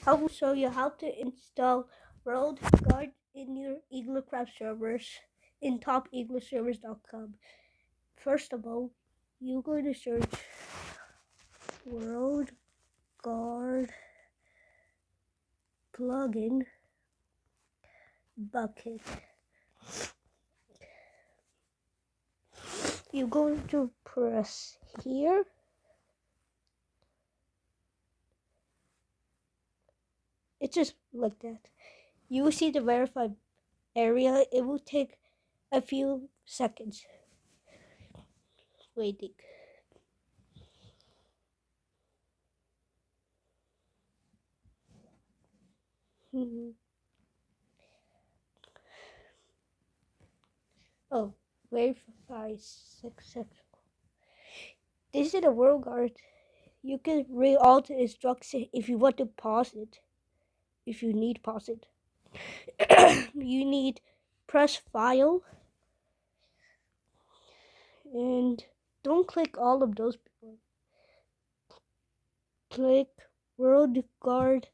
I will show you how to install worldguard in your eaglercraft servers in topeaglerservers.com. First of all, you're going to search worldguard plugin bucket. You're going to press here. It's just like that. You will see the verified area. It will take a few seconds waiting. Oh, verify successful. This is a worldguard. You can read all the instructions if you want to pause it. If you need pause it. You need press file and don't click all of those before. Click worldguard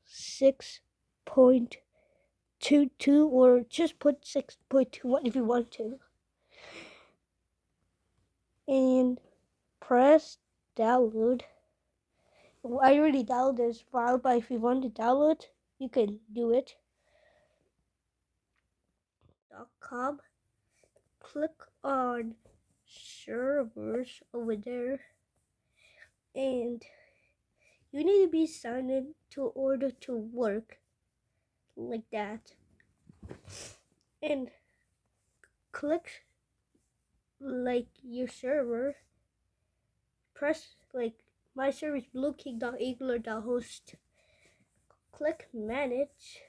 6.22 or just put 6.21 if you want to. And press download. I already downloaded this file, but if you want to download, you can do it. .com. Click on servers over there, and you need to be signed in to order to work like that. And click like your server. Press like my server is blueking.eagler.host. Click manage.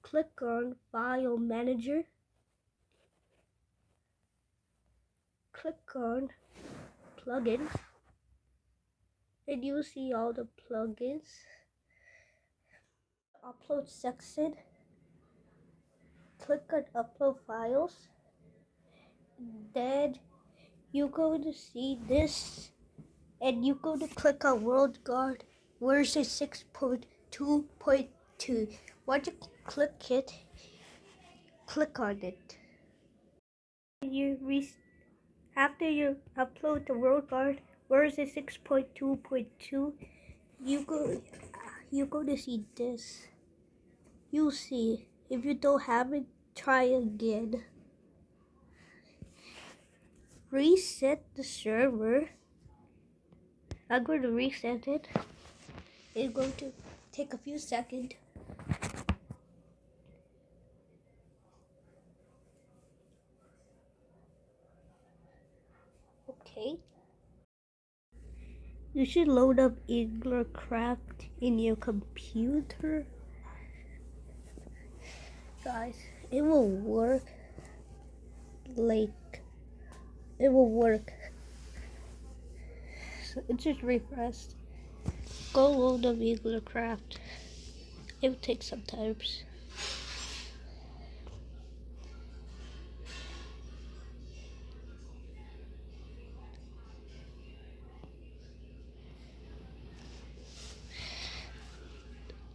Click on file manager. Click on plugins, and you'll see all the plugins. Upload section. Click on upload files. Then you're going to see this, and you're going to click on worldguard version 6.2.2. Once you click it, click on it. After you upload the worldguard version 6.2.2, you're going to see this. You'll see. If you don't have it, try again. Reset the server. I'm going to reset it. It's going to take a few seconds. Okay. You should load up eaglercraft in your computer. Guys, it will work. It will work. So it just refreshed. Go load up eaglercraft. It will take some time.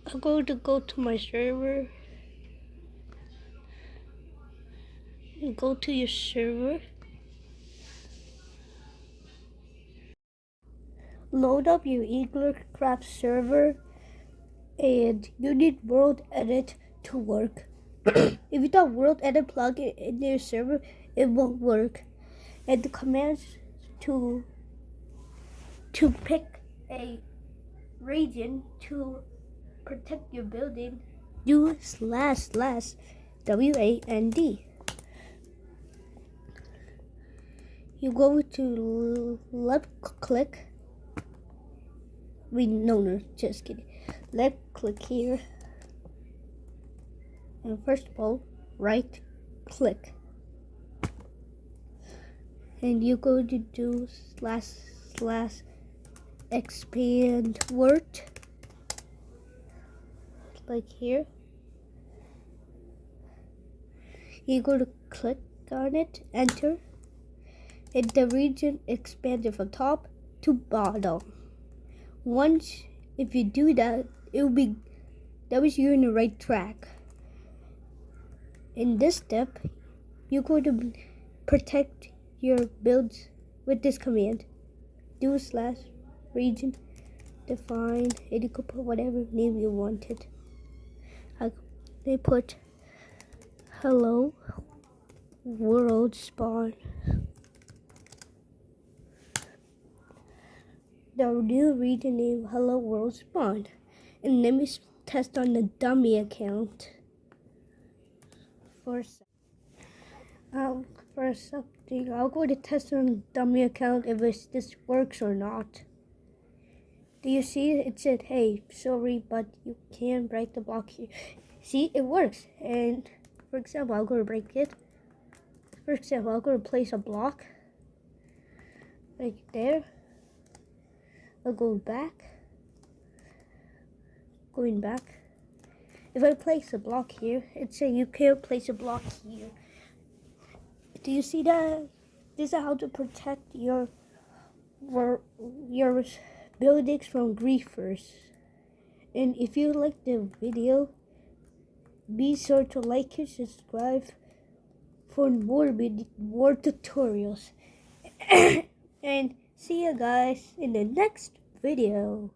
I'm going to go to my server. And go to your server. Load up your eaglercraft server, and you need world edit to work. If you don't world edit plugin in your server, it won't work. And the commands to pick a region to protect your building, do //WAND. You go to left click. No, just kidding. Left click here. And first of all, right click. And you're going to do / expand word. Like here. You're going to click on it, enter. And the region expanded from top to bottom. Once, if you do that, that means you're in the right track. In this step, you're going to protect your builds with this command. Do / region define, and you could put whatever name you wanted. They put hello world spawn. The new region name hello world spawn. And let me test on the dummy account for something. I'll go to test on the dummy account if this works or not. Do you see it said, hey, sorry, but you can't break the block here. See, it works. And for example, I'll go to break it. For example, I'll go to place a block like there. I'll go back. Going back. If I place a block here, it says you can't place a block here. Do you see that? This is how to protect your buildings from griefers. And if you like the video, be sure to like and subscribe for more tutorials. And see you guys in the next video.